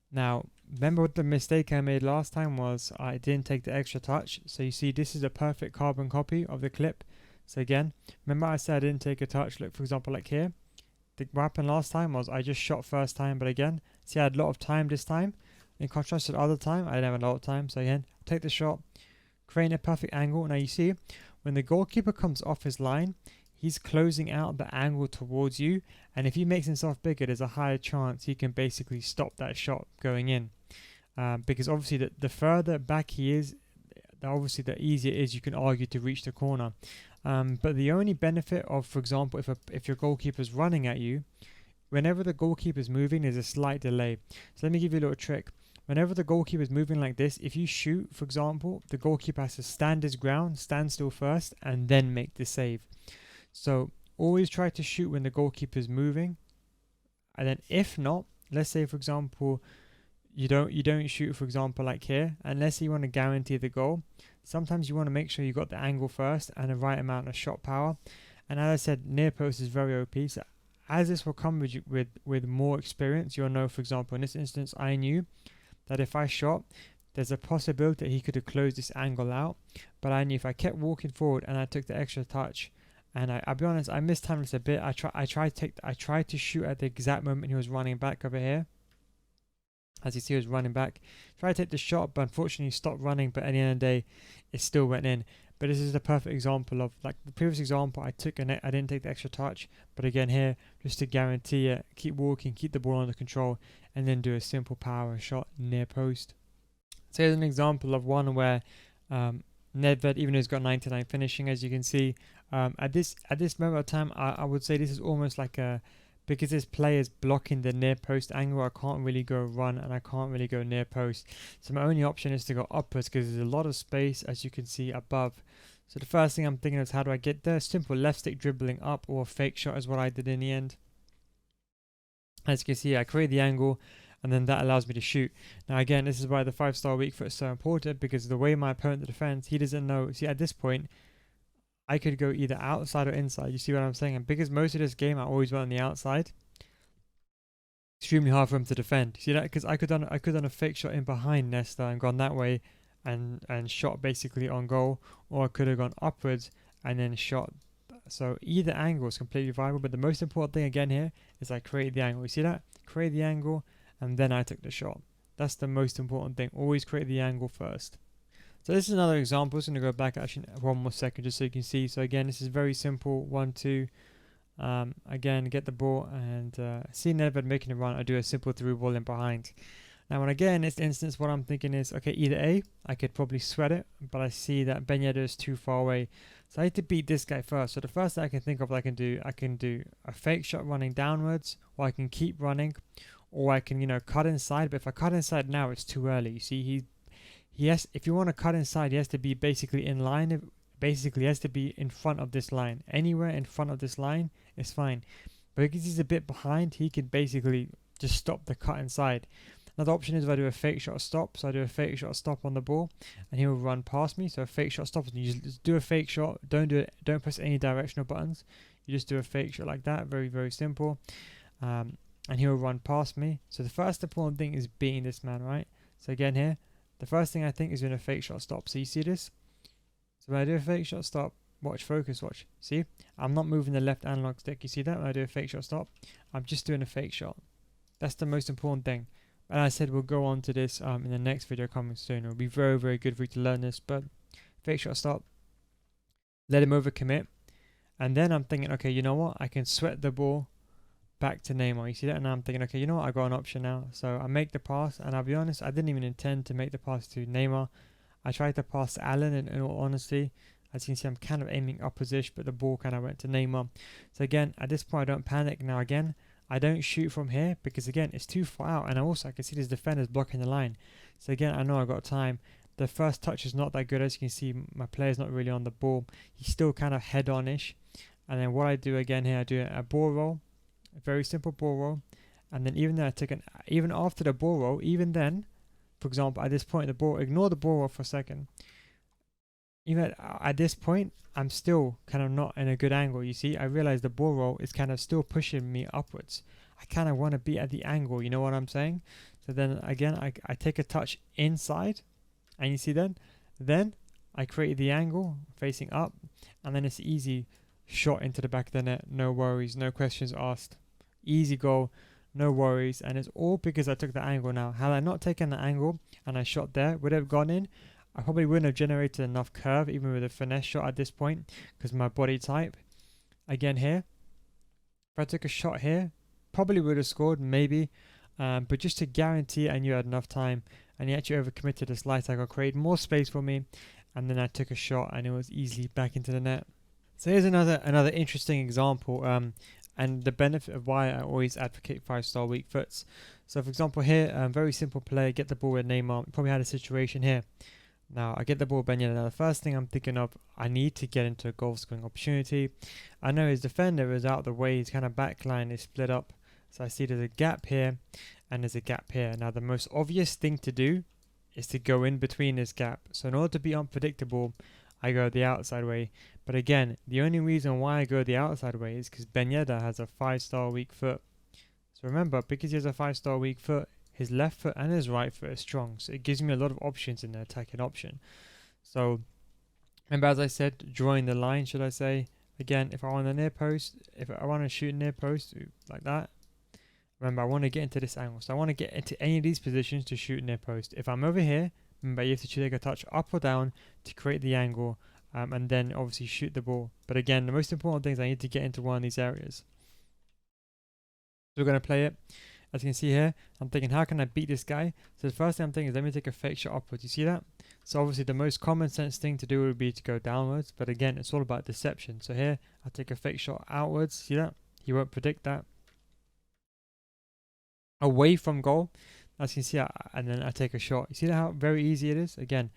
Now, remember what the mistake I made last time was I didn't take the extra touch. So you see, this is a perfect carbon copy of the clip. So again, remember I said I didn't take a touch. Look, for example, like here. What happened last time was I just shot first time, but again, see, I had a lot of time this time. In contrast to the other time, I didn't have a lot of time. So again, take the shot, create a perfect angle. Now you see, when the goalkeeper comes off his line, he's closing out the angle towards you, and if he makes himself bigger, there's a higher chance he can basically stop that shot going in. Because obviously the further back he is, obviously the easier it is, you can argue, to reach the corner. But the only benefit of, for example, if your goalkeeper's running at you, whenever the goalkeeper's moving, there's a slight delay. So let me give you a little trick. Whenever the goalkeeper is moving like this, if you shoot, for example, the goalkeeper has to stand his ground, stand still first, and then make the save. So always try to shoot when the goalkeeper is moving, and then if not, let's say for example you don't shoot, for example, like here, unless you want to guarantee the goal. Sometimes you want to make sure you got the angle first and the right amount of shot power. And as I said, near post is very OP. So as this will come with more experience, you'll know, for example, in this instance, I knew that if I shot, there's a possibility that he could have closed this angle out. But I knew if I kept walking forward and I took the extra touch, and I'll be honest, I mistimed this a bit. I tried to shoot at the exact moment he was running back over here. As you see, he was running back. Tried to take the shot, but unfortunately stopped running. But at the end of the day, it still went in. But this is the perfect example of, like the previous example, I didn't take the extra touch. But again here, just to guarantee it, keep walking, keep the ball under control, and then do a simple power shot near post. So here's an example of one where Nedved, even though he's got 99 finishing, as you can see, at this moment of time, I would say this is almost like because this player is blocking the near post angle, I can't really go run and I can't really go near post. So my only option is to go upwards because there's a lot of space, as you can see above. So the first thing I'm thinking is, how do I get there? Simple left stick dribbling up or a fake shot is what I did in the end. As you can see, I create the angle and then that allows me to shoot. Now again, this is why the 5-star weak foot is so important, because the way my opponent defends, he doesn't know. See, at this point, I could go either outside or inside. You see what I'm saying? And because most of this game I always went on the outside, extremely hard for him to defend. See that? Because I could done a fake shot in behind Nesta and gone that way and shot basically on goal, or I could have gone upwards and then shot. So either angle is completely viable, but the most important thing again here is I created the angle. You see that? Create the angle and then I took the shot. That's the most important thing. Always create the angle first. So this is another example. I'm going to go back actually one more second just so you can see. So again, this is very simple. 1, 2. Again, get the ball and see Nedved making a run. I do a simple through ball in behind. Now, when again, in this instance, what I'm thinking is, okay, either A, I could probably sweat it, but I see that Ben Yedder is too far away. So I need to beat this guy first. So the first thing I can think of I can do a fake shot running downwards, or I can keep running, or I can, cut inside. But if I cut inside now, it's too early. You see, he has, if you want to cut inside, he has to be basically in line. Basically, he has to be in front of this line. Anywhere in front of this line is fine. But because he's a bit behind, he can basically just stop the cut inside. Another option is if I do a fake shot stop. So I do a fake shot stop on the ball, and he will run past me. So a fake shot stop. You just do a fake shot. Don't press any directional buttons. You just do a fake shot like that. Very, very simple. And he will run past me. So the first important thing is beating this man, right? So again here, the first thing I think is doing a fake shot stop. So you see this? So when I do a fake shot stop, watch, focus, watch. See? I'm not moving the left analog stick. You see that? When I do a fake shot stop, I'm just doing a fake shot. That's the most important thing. And I said we'll go on to this in the next video coming soon. It'll be very, very good for you to learn this. But fake shot stop, let him overcommit. And then I'm thinking, okay, you know what? I can sweat the ball back to Neymar. You see that? And I'm thinking, okay, you know what? I got an option now. So I make the pass. And I'll be honest, I didn't even intend to make the pass to Neymar. I tried to pass to Alan, and in all honesty, as you can see, I'm kind of aiming opposite, but the ball kind of went to Neymar. So again, at this point, I don't panic. Now again, I don't shoot from here because again, it's too far out, and also I can see this defender's blocking the line. So again, I know I got time. The first touch is not that good. As you can see, my player's not really on the ball. He's still kind of head-on-ish. And then what I do again here, I do a ball roll, a very simple ball roll. And then even then, even after the ball roll, even then, for example, at this point, the ball, ignore the ball roll for a second. Even at this point, I'm still kind of not in a good angle. You see, I realize the ball roll is kind of still pushing me upwards. I kind of want to be at the angle, you know what I'm saying? So then again, I take a touch inside, and you see then I create the angle facing up, and then it's easy shot into the back of the net. No worries, no questions asked. Easy goal, no worries, and it's all because I took the angle. Now, had I not taken the angle and I shot there, would it have gone in? I probably wouldn't have generated enough curve even with a finesse shot at this point because my body type. Again here, if I took a shot here, probably would have scored, maybe. But just to guarantee I knew I had enough time, and he actually overcommitted a slight tackle, created more space for me, and then I took a shot and it was easily back into the net. So here's another interesting example, and the benefit of why I always advocate 5-star weak foots. So for example here, very simple play, get the ball with Neymar. Probably had a situation here. Now, I get the ball, Ben Yedder. Now, the first thing I'm thinking of, I need to get into a goal scoring opportunity. I know his defender is out the way. His kind of back line is split up. So I see there's a gap here and there's a gap here. Now, the most obvious thing to do is to go in between this gap. So in order to be unpredictable, I go the outside way. But again, the only reason why I go the outside way is because Ben Yedder has a 5-star weak foot. So remember, because he has a 5-star weak foot, his left foot and his right foot are strong, so it gives me a lot of options in the attacking option. So remember, as I said, drawing the line, should I say, again, if I want a near post, if I want to shoot near post like that, remember I want to get into this angle. So I want to get into any of these positions to shoot near post. If I'm over here, remember you have to take a touch up or down to create the angle, and then obviously shoot the ball. But again, the most important thing is I need to get into one of these areas. So we're going to play it. As you can see here, I'm thinking, how can I beat this guy? So the first thing I'm thinking is, let me take a fake shot upwards. You see that? So obviously the most common sense thing to do would be to go downwards. But again, it's all about deception. So here, I take a fake shot outwards. See that? He won't predict that. Away from goal. As you can see, and then I take a shot. You see how very easy it is? Again,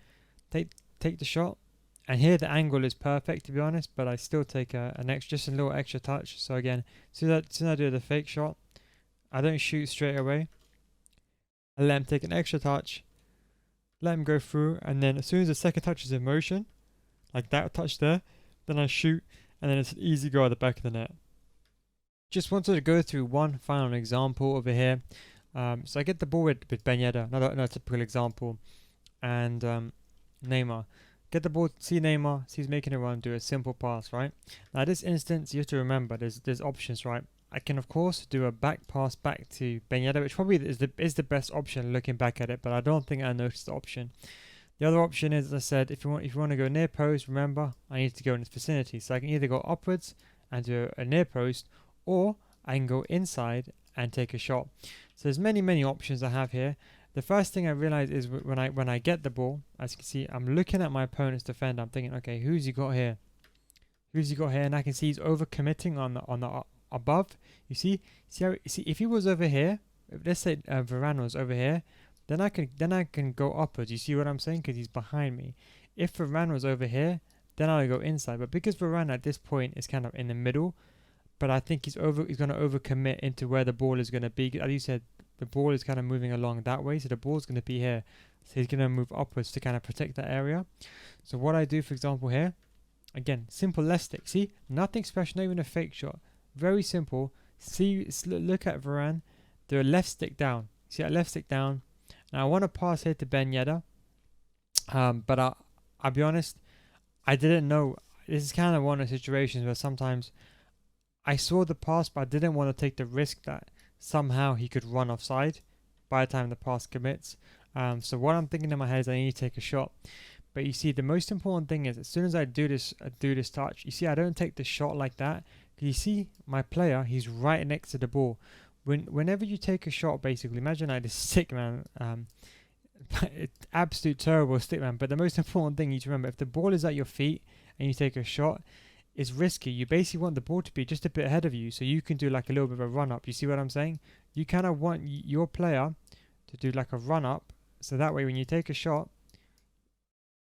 take the shot. And here the angle is perfect, to be honest. But I still take just a little extra touch. So again, as soon as I do the fake shot, I don't shoot straight away. I let him take an extra touch, let him go through, and then as soon as the second touch is in motion, like that touch there, then I shoot, and then it's an easy goal at the back of the net. Just wanted to go through one final example over here. So I get the ball with Ben Yedder, another typical example, and Neymar. Get the ball, see Neymar, see he's making a run, do a simple pass, right? Now this instance, you have to remember, there's options, right? I can of course do a back pass back to Ben Yedder, which probably is the best option looking back at it, but I don't think I noticed the option. The other option is, as I said, if you want to go near post, remember I need to go in its vicinity. So I can either go upwards and do a near post, or I can go inside and take a shot. So there's many options I have here. The first thing I realize is when I get the ball, as you can see, I'm looking at my opponent's defender. I'm thinking, okay, who's he got here? Who's he got here? And I can see he's over committing on the above. You see if he was over here, let's say Varane was over here, then I can go upwards. You see what I'm saying? Because he's behind me. If Varane was over here, then I'll go inside. But because Varane at this point is kind of in the middle, but I think he's going to overcommit into where the ball is going to be. As you said, the ball is kind of moving along that way, so the ball's going to be here. So he's going to move upwards to kind of protect that area. So what I do, for example, here, again, simple left stick. See, nothing special, not even a fake shot. Very simple. See, look at Varane. Do a left stick down. See that left stick down. Now I want to pass here to Ben Yedder. But I'll be honest, I didn't know. This is kind of one of the situations where sometimes I saw the pass, but I didn't want to take the risk that somehow he could run offside by the time the pass commits. So what I'm thinking in my head is I need to take a shot. But you see, the most important thing is as soon as I do this touch, you see I don't take the shot like that. You see my player, he's right next to the ball. Whenever you take a shot, basically, imagine like this stick man, absolute terrible stick man. But the most important thing you need to remember, if the ball is at your feet and you take a shot, it's risky. You basically want the ball to be just a bit ahead of you, so you can do like a little bit of a run up. You see what I'm saying? You kind of want your player to do like a run up, so that way when you take a shot,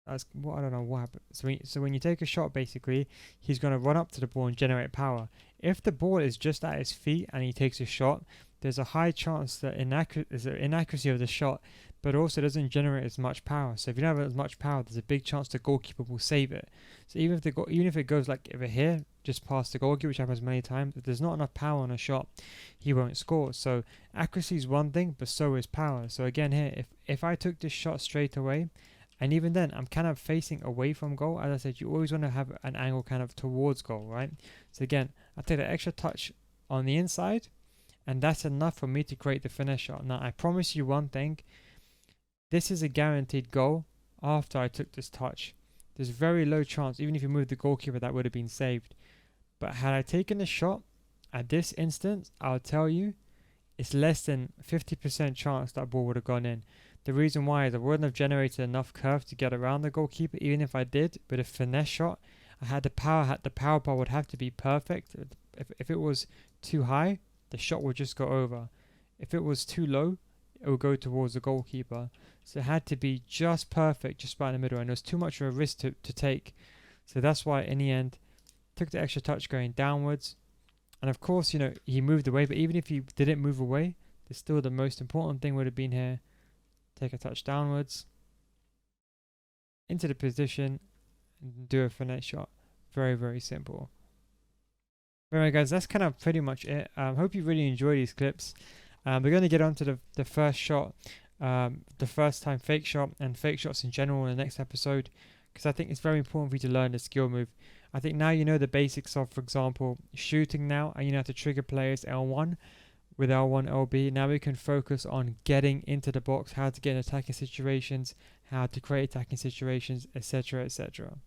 I don't know what happened. So when you take a shot, basically, he's going to run up to the ball and generate power. If the ball is just at his feet and he takes a shot, there's a high chance that there's an inaccuracy of the shot, but also doesn't generate as much power. So if you don't have as much power, there's a big chance the goalkeeper will save it. So even if it goes like over here, just past the goalkeeper, which happens many times, if there's not enough power on a shot, he won't score. So accuracy is one thing, but so is power. So again here, if I took this shot straight away, and even then, I'm kind of facing away from goal. As I said, you always want to have an angle kind of towards goal, right? So again, I take that extra touch on the inside, and that's enough for me to create the finish shot. Now, I promise you one thing. This is a guaranteed goal after I took this touch. There's very low chance, even if you move the goalkeeper, that would have been saved. But had I taken a shot at this instance, I'll tell you, it's less than 50% chance that ball would have gone in. The reason why is I wouldn't have generated enough curve to get around the goalkeeper. Even if I did with a finesse shot, I had the power. The power bar would have to be perfect. If it was too high, the shot would just go over. If it was too low, it would go towards the goalkeeper. So it had to be just perfect, just right in the middle. And it was too much of a risk to take. So that's why in the end, took the extra touch going downwards. And of course, he moved away. But even if he didn't move away, there's still the most important thing would have been here. Take a touch downwards into the position and do a finesse shot. Very, very simple. Anyway, guys, that's kind of pretty much it. Hope you really enjoy these clips. We're going to get on to the first shot, the first time fake shot and fake shots in general in the next episode, because I think it's very important for you to learn the skill move. I think now you know the basics of, for example, shooting now, and you know how to trigger players L1. with L1 LB. Now we can focus on getting into the box, how to get in attacking situations, how to create attacking situations, etc., etc.